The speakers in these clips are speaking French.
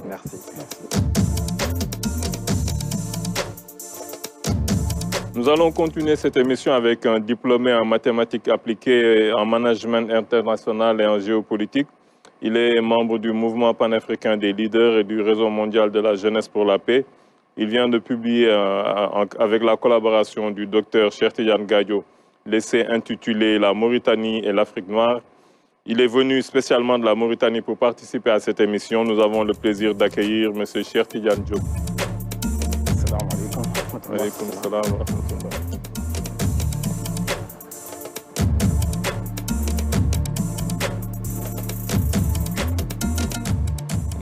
Merci. Nous allons continuer cette émission avec un diplômé en mathématiques appliquées, en management international et en géopolitique. Il est membre du mouvement panafricain des leaders et du réseau mondial de la jeunesse pour la paix. Il vient de publier, avec la collaboration du docteur Cheikh Tidiane Gadio, l'essai intitulé « La Mauritanie et l'Afrique noire ». Il est venu spécialement de la Mauritanie pour participer à cette émission. Nous avons le plaisir d'accueillir M. Cheikh Tidiane Diop. Salam alaikum. Alaikum salam wa rahmatullah.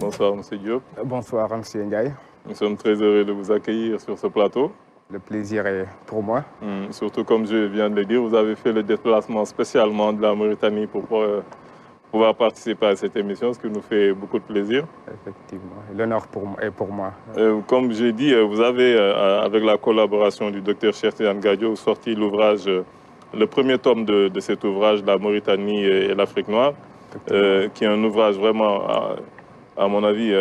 Bonsoir, M. Diop. Bonsoir, M. Ndiaye. Nous sommes très heureux de vous accueillir sur ce plateau. Le plaisir est pour moi. Surtout, comme je viens de le dire, vous avez fait le déplacement spécialement de la Mauritanie pour pouvoir participer à cette émission, ce qui nous fait beaucoup de plaisir. Effectivement, l'honneur est pour moi. Comme j'ai dit, vous avez, avec la collaboration du docteur Cheikh Tidiane Gadio, sorti l'ouvrage, le premier tome de cet ouvrage, La Mauritanie et l'Afrique noire, qui est un ouvrage vraiment, à mon avis,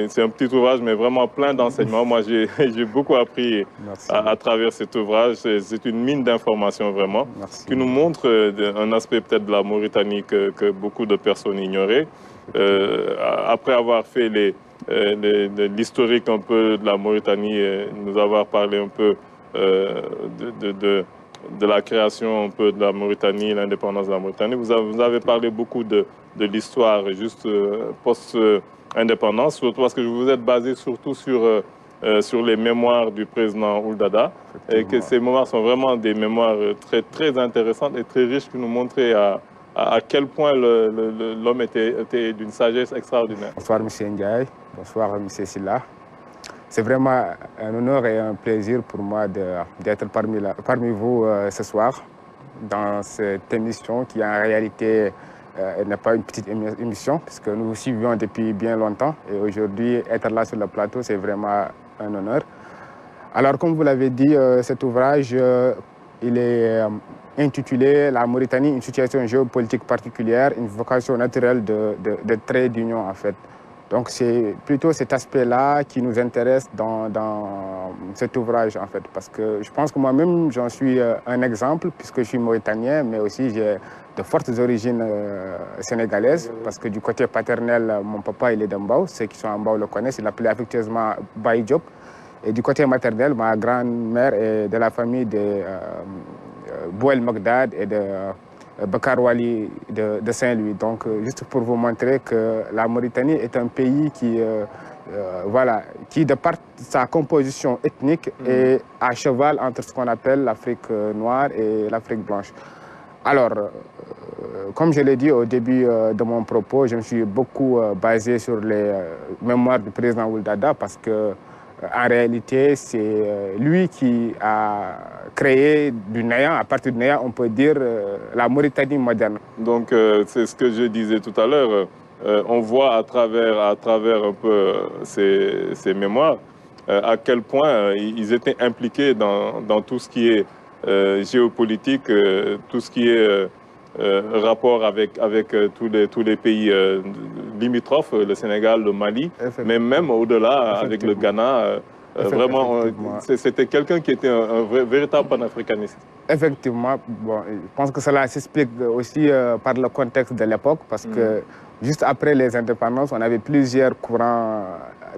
c'est un petit ouvrage, mais vraiment plein d'enseignements. Moi, j'ai beaucoup appris à travers cet ouvrage. C'est une mine d'informations, vraiment, qui nous montre un aspect peut-être de la Mauritanie que beaucoup de personnes ignoraient. Après avoir fait l'historique un peu de la Mauritanie, nous avoir parlé un peu de la création un peu de la Mauritanie, l'indépendance de la Mauritanie, vous avez parlé beaucoup de l'histoire juste post-indépendance, surtout parce que vous êtes basé surtout sur les mémoires du président Ould Daddah, et que ces mémoires sont vraiment des mémoires très, très intéressantes et très riches qui nous montraient à quel point l'homme était d'une sagesse extraordinaire. Bonsoir, M. Ndiaye. Bonsoir, M. Silla. C'est vraiment un honneur et un plaisir pour moi d'être parmi vous ce soir dans cette émission qui en réalité n'est pas une petite émission puisque nous vous suivions depuis bien longtemps et aujourd'hui être là sur le plateau c'est vraiment un honneur. Alors comme vous l'avez dit, cet ouvrage il est intitulé « La Mauritanie, une situation géopolitique particulière, une vocation naturelle de trait d'union » en fait. Donc c'est plutôt cet aspect-là qui nous intéresse dans cet ouvrage en fait, parce que je pense que moi-même j'en suis un exemple puisque je suis mauritanien, mais aussi j'ai de fortes origines sénégalaises, parce que du côté paternel, mon papa il est d'Ambao, ceux qui sont en Mbao le connaissent, il l'appelait affectueusement Baye Diop, et du côté maternel, ma grand-mère est de la famille de Bouel Magdad et de Bakar Wali de Saint-Louis. Donc, juste pour vous montrer que la Mauritanie est un pays qui, qui de par sa composition ethnique, est à cheval entre ce qu'on appelle l'Afrique noire et l'Afrique blanche. Alors, comme je l'ai dit au début de mon propos, je me suis beaucoup basé sur les mémoires du président Ould Daddah parce que en réalité, c'est lui qui a créé du néant, à partir du néant, on peut dire la Mauritanie moderne. Donc, c'est ce que je disais tout à l'heure. On voit à travers un peu ces mémoires à quel point ils étaient impliqués dans tout ce qui est géopolitique, tout ce qui est rapport avec tous les pays limitrophes, le Sénégal, le Mali, mais même au-delà avec le Ghana. Vraiment, c'était quelqu'un qui était un véritable panafricaniste. Effectivement, bon, je pense que cela s'explique aussi par le contexte de l'époque, parce que juste après les indépendances, on avait plusieurs courants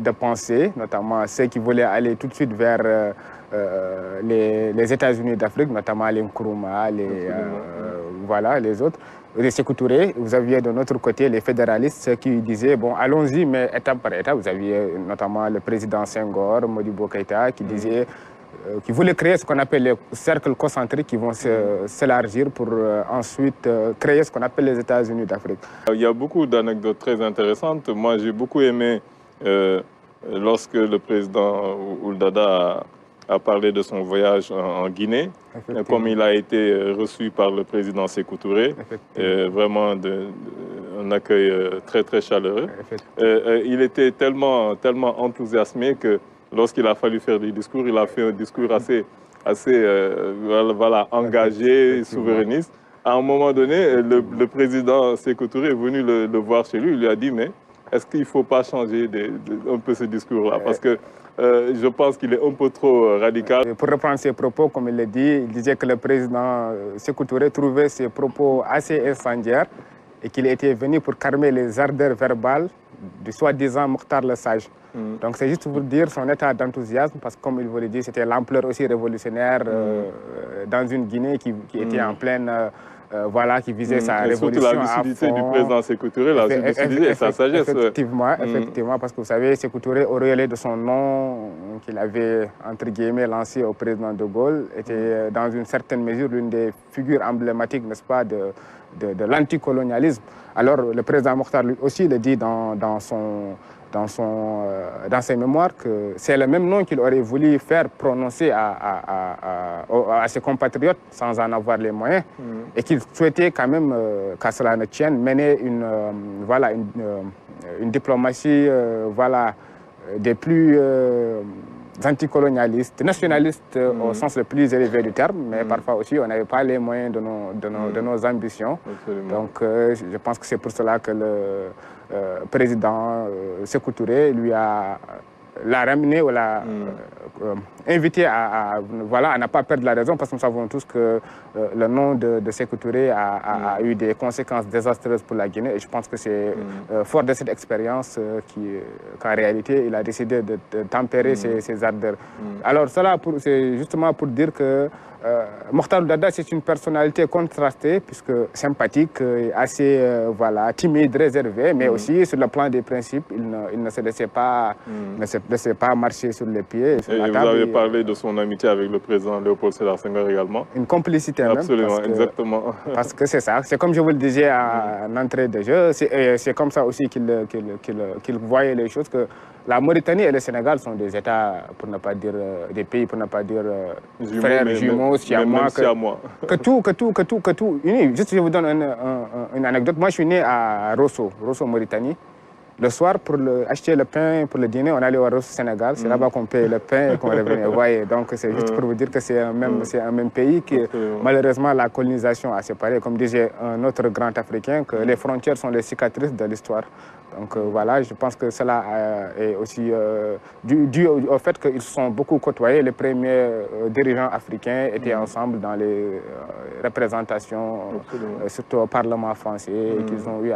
de pensée, notamment ceux qui voulaient aller tout de suite vers les États-Unis d'Afrique, notamment les Nkrumah, les autres. Les Sékou Touré, vous aviez de notre côté les fédéralistes qui disaient, bon, allons-y, mais étape par étape. Vous aviez notamment le président Senghor, Modibo Keïta, qui disait, qui voulait créer ce qu'on appelle les cercles concentriques qui vont s'élargir pour ensuite créer ce qu'on appelle les États-Unis d'Afrique. Il y a beaucoup d'anecdotes très intéressantes. Moi, j'ai beaucoup aimé lorsque le président Ould Daddah a parlé de son voyage en Guinée, comme il a été reçu par le président Sékou Touré, vraiment un accueil très très chaleureux. Il était tellement enthousiasmé que lorsqu'il a fallu faire des discours, il a fait un discours assez engagé, souverainiste. À un moment donné, le président Sékou Touré est venu le voir chez lui, il lui a dit, mais est-ce qu'il ne faut pas changer un peu ce discours-là? Parce que je pense qu'il est un peu trop radical. Pour reprendre ses propos, comme il l'a dit, il disait que le président Sékou Touré trouvait ses propos assez incendiaires et qu'il était venu pour calmer les ardeurs verbales du soi-disant Mokhtar le Sage. Donc c'est juste pour dire son état d'enthousiasme, parce que comme il vous l'a dit, c'était l'ampleur aussi révolutionnaire dans une Guinée qui était en pleine... voilà, qui visait sa révolution. Surtout la lucidité du président Sékou Touré, la lucidité et sa sagesse. Effectivement, parce que vous savez, Sékou Touré, auréolé de son nom qu'il avait, entre guillemets, lancé au président de Gaulle, était dans une certaine mesure l'une des figures emblématiques, n'est-ce pas, de l'anticolonialisme. Alors, le président Mokhtar lui aussi le dit dans ses mémoires que c'est le même nom qu'il aurait voulu faire prononcer à ses compatriotes sans en avoir les moyens et qu'il souhaitait quand même, qu'à cela ne tienne, mener une diplomatie des plus anticolonialistes, nationalistes au sens le plus élevé du terme, mais parfois aussi on n'avait pas les moyens de nos ambitions. Absolument. Donc je pense que c'est pour cela que le président Sékou Touré l'a ramené ou l'a invité à ne pas perdre la raison, parce que nous savons tous que le nom de Sékou Touré a eu des conséquences désastreuses pour la Guinée, et je pense que c'est fort de cette expérience qu'en réalité il a décidé de tempérer ses ardeurs. Alors cela, c'est justement pour dire que Mokhtar Dada, c'est une personnalité contrastée, puisque sympathique, assez timide, réservé, mais aussi sur le plan des principes, il ne se laissait pas, marcher sur les pieds. Et vous avez parlé de son amitié avec le président Léopold Sédar Senghor également. Une complicité même. Absolument, exactement. Parce que c'est ça, c'est comme je vous le disais en entrée de jeu, c'est comme ça aussi qu'il voyait les choses, que la Mauritanie et le Sénégal sont des États, pour ne pas dire des pays, pour ne pas dire frères, jumeaux, siamois, que tout. Juste, je vous donne une anecdote. Moi, je suis né à Rosso, Mauritanie. Le soir, pour acheter le pain pour le dîner, on allait au Rosso, Sénégal. C'est là-bas qu'on paye le pain et qu'on revenait. Voyez, donc c'est juste pour vous dire que c'est un même pays qui, malheureusement, la colonisation a séparé. Comme disait un autre grand Africain, que les frontières sont les cicatrices de l'histoire. Donc voilà, je pense que cela est aussi dû au fait qu'ils se sont beaucoup côtoyés. Les premiers dirigeants africains étaient ensemble dans les représentations, surtout au Parlement français, qu'ils ont eu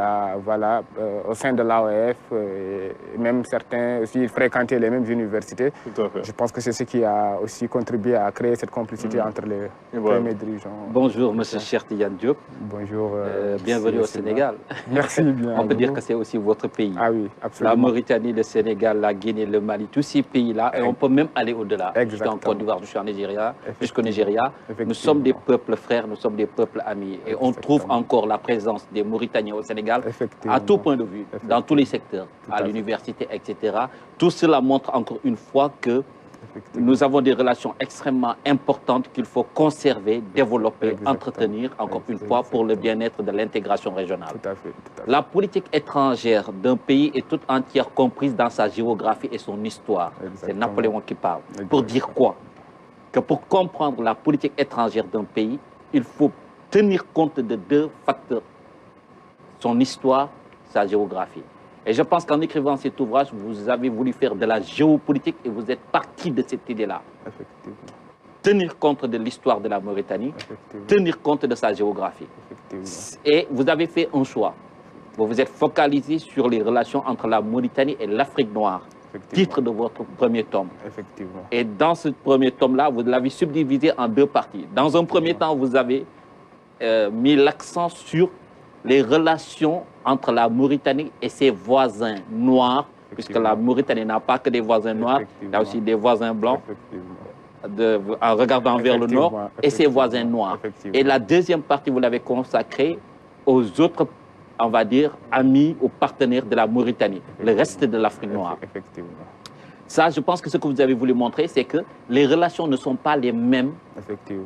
au sein de l'AOF, et même certains aussi fréquentaient les mêmes universités. Tout à fait. Je pense que c'est ce qui a aussi contribué à créer cette complicité entre les premiers dirigeants. Bonjour, M. Cheikh Tidiane Diop. Bonjour. Bienvenue au Sénégal. Merci bien. On peut dire que c'est aussi votre pays. Ah oui, absolument. La Mauritanie, le Sénégal, la Guinée, le Mali, tous ces pays-là, et on peut même aller au-delà. Jusqu'en Côte d'Ivoire, je suis en Nigeria, jusqu'au Nigeria. Nous sommes des peuples frères, nous sommes des peuples amis. Et on trouve encore la présence des Mauritaniens au Sénégal à tout point de vue, dans tous les secteurs, à l'université, etc. Tout cela montre encore une fois que nous avons des relations extrêmement importantes qu'il faut conserver, développer, entretenir, encore une fois, pour le bien-être de l'intégration régionale. Tout à fait. La politique étrangère d'un pays est toute entière comprise dans sa géographie et son histoire. C'est Napoléon qui parle. Pour dire quoi? Que pour comprendre la politique étrangère d'un pays, il faut tenir compte de deux facteurs. Son histoire, sa géographie. Et je pense qu'en écrivant cet ouvrage, vous avez voulu faire de la géopolitique et vous êtes parti de cette idée-là. Tenir compte de l'histoire de la Mauritanie, tenir compte de sa géographie. Et vous avez fait un choix. Vous vous êtes focalisé sur les relations entre la Mauritanie et l'Afrique noire. Titre de votre premier tome. Et dans ce premier tome-là, vous l'avez subdivisé en deux parties. Dans un premier temps, vous avez mis l'accent sur les relations entre la Mauritanie et ses voisins noirs, puisque la Mauritanie n'a pas que des voisins noirs, il y a aussi des voisins blancs, en regardant vers le nord, et ses voisins noirs. Et la deuxième partie, vous l'avez consacrée aux autres, on va dire, amis ou partenaires de la Mauritanie, le reste de l'Afrique noire. Ça, je pense que ce que vous avez voulu montrer, c'est que les relations ne sont pas les mêmes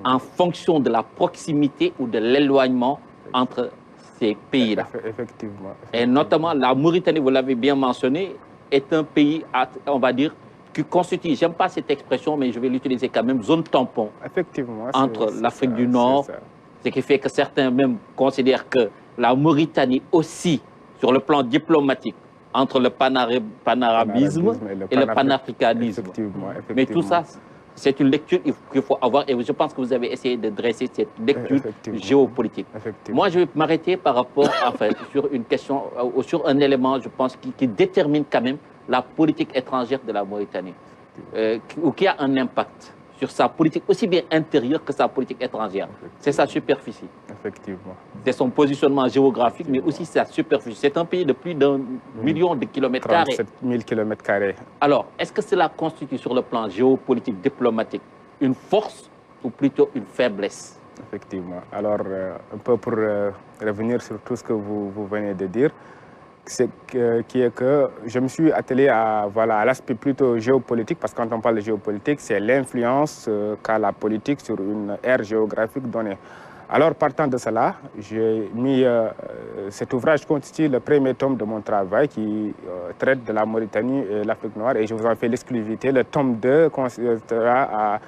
en fonction de la proximité ou de l'éloignement entre ces pays-là. Et notamment, la Mauritanie, vous l'avez bien mentionné, est un pays, on va dire, qui constitue, j'aime pas cette expression, mais je vais l'utiliser quand même, zone tampon entre l'Afrique du Nord, ce qui fait que certains même considèrent que la Mauritanie aussi, sur le plan diplomatique, entre le panarabisme et le panafricanisme. Effectivement. Mais tout ça, c'est une lecture qu'il faut avoir et je pense que vous avez essayé de dresser cette lecture géopolitique. Moi, je vais m'arrêter par rapport sur une question, sur un élément, je pense, qui détermine quand même la politique étrangère de la Mauritanie, ou qui a un impact sur sa politique aussi bien intérieure que sa politique étrangère. C'est sa superficie. Effectivement. C'est son positionnement géographique, mais aussi sa superficie. C'est un pays de plus d'1 million de kilomètres carrés. 37 000 kilomètres carrés. Alors, est-ce que cela constitue sur le plan géopolitique, diplomatique, une force ou plutôt une faiblesse? Effectivement. Alors, un peu pour revenir sur tout ce que vous venez de dire, qui est que je me suis attelé à l'aspect plutôt géopolitique, parce que quand on parle de géopolitique, c'est l'influence qu'a la politique sur une aire géographique donnée. Alors, partant de cela, j'ai mis cet ouvrage constitue le premier tome de mon travail qui traite de la Mauritanie et l'Afrique noire, et je vous en fais l'exclusivité. Le tome 2 consistera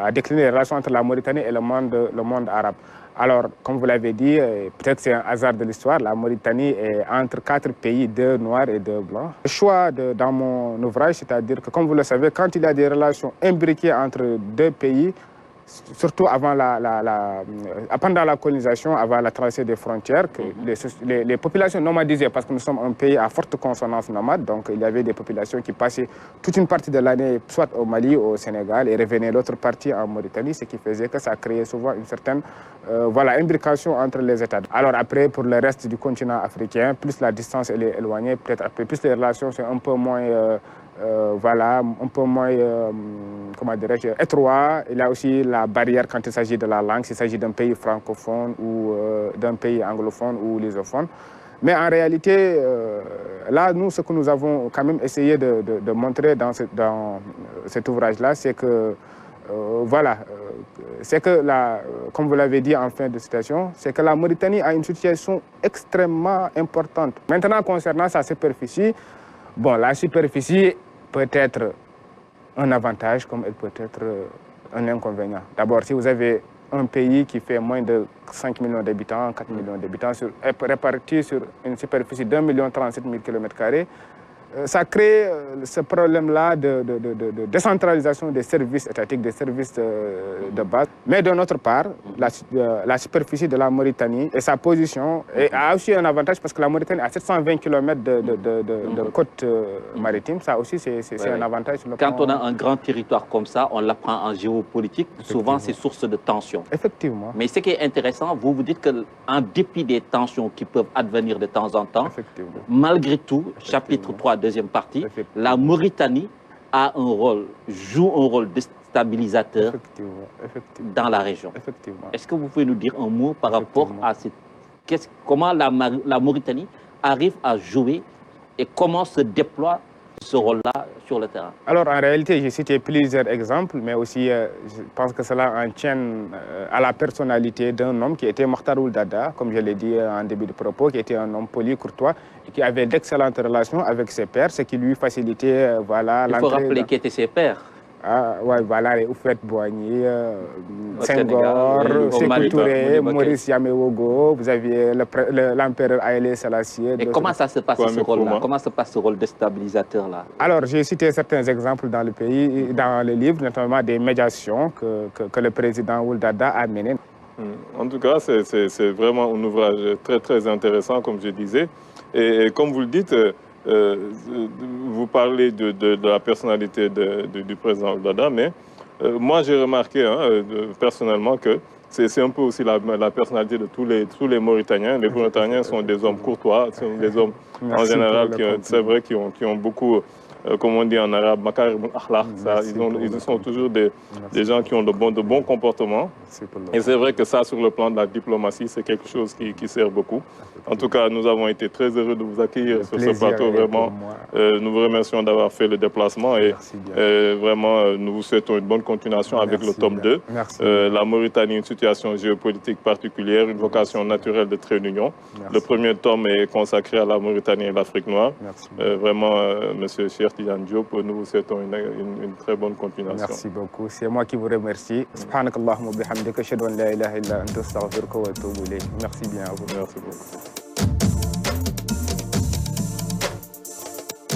à décliner les relations entre la Mauritanie et le monde arabe. Alors, comme vous l'avez dit, peut-être c'est un hasard de l'histoire, la Mauritanie est entre 4 pays, 2 noirs et 2 blancs. Le choix dans mon ouvrage, c'est-à-dire que, comme vous le savez, quand il y a des relations imbriquées entre 2 pays, surtout pendant la colonisation, avant la traversée des frontières, que les populations nomadisées, parce que nous sommes un pays à forte consonance nomade, donc il y avait des populations qui passaient toute une partie de l'année soit au Mali, au Sénégal, et revenaient l'autre partie en Mauritanie, ce qui faisait que ça créait souvent une certaine imbrication entre les États. Alors après, pour le reste du continent africain, plus la distance elle est éloignée, peut-être après, plus les relations sont un peu moins... un peu moins, comment dirais-je, étroit. Il y a aussi la barrière quand il s'agit de la langue, s'il s'agit d'un pays francophone ou d'un pays anglophone ou lusophone. Mais en réalité, là, nous, ce que nous avons quand même essayé de montrer dans cet ouvrage-là, c'est que, comme vous l'avez dit en fin de citation, c'est que la Mauritanie a une situation extrêmement importante. Maintenant, concernant sa superficie, bon, la superficie peut être un avantage comme elle peut être un inconvénient. D'abord, si vous avez un pays qui fait moins de 5 millions d'habitants, 4 millions d'habitants, répartis sur une superficie d'1 037 000 km², ça crée ce problème-là de décentralisation des services étatiques, des services de base. Mais d'un autre part, la superficie de la Mauritanie et sa position a aussi un avantage parce que la Mauritanie a 720 km de côte maritime. Ça aussi, c'est un avantage. Quand on a un grand territoire comme ça, on l'apprend en géopolitique, souvent c'est source de tension. Effectivement. Mais ce qui est intéressant, vous dites qu'en dépit des tensions qui peuvent advenir de temps en temps, malgré tout, chapitre 3, deuxième partie, la Mauritanie joue un rôle de stabilisateur dans la région. Est-ce que vous pouvez nous dire un mot par rapport à comment la Mauritanie arrive à jouer et comment se déploie ce rôle-là sur le terrain? Alors, en réalité, j'ai cité plusieurs exemples, mais aussi, je pense que cela en tient à la personnalité d'un homme qui était Mokhtar Ould Daddah, comme je l'ai dit en début de propos, qui était un homme poli, courtois, et qui avait d'excellentes relations avec ses pairs, ce qui lui facilitait, l'entrée. Il faut rappeler qui étaient ses pairs. Les Houphouët-Boigny, Senghor, Sékou Touré, Maurice Yamewogo, vous aviez l'empereur Haïlé Sélassié. Et comment ça se passe ce rôle-là? Comment se passe ce rôle de stabilisateur-là? Alors, j'ai cité certains exemples dans le pays, dans le livre, notamment des médiations que le président Ould Daddah a menées. En tout cas, c'est vraiment un ouvrage très, très intéressant, comme je disais. Et comme vous le dites, vous parlez de la personnalité du président Ould Daddah, mais moi j'ai remarqué personnellement que c'est un peu aussi la personnalité de tous les Mauritaniens. Les Mauritaniens sont des hommes courtois, sont des hommes en général, c'est vrai, qui ont beaucoup, comme on dit en arabe, makarim akhlaq. Ils sont toujours des gens qui ont de bons comportements. Et c'est vrai que ça, sur le plan de la diplomatie, c'est quelque chose qui sert beaucoup. En tout cas, nous avons été très heureux de vous accueillir sur ce plateau. Vraiment, nous vous remercions d'avoir fait le déplacement et vraiment, nous vous souhaitons une bonne continuation avec le tome 2. La Mauritanie, une situation géopolitique particulière, une vocation naturelle de trait d'union. Le premier tome est consacré à la Mauritanie et l'Afrique noire. Vraiment, Monsieur Cheikh Tidiane Diop, nous vous souhaitons une très bonne continuation. Merci beaucoup. C'est moi qui vous remercie. Subhanakallahumma bihamdika, ashhadu an la ilaha illa anta, astaghfiruka wa atubu ilayk. Merci bien à vous. Merci beaucoup.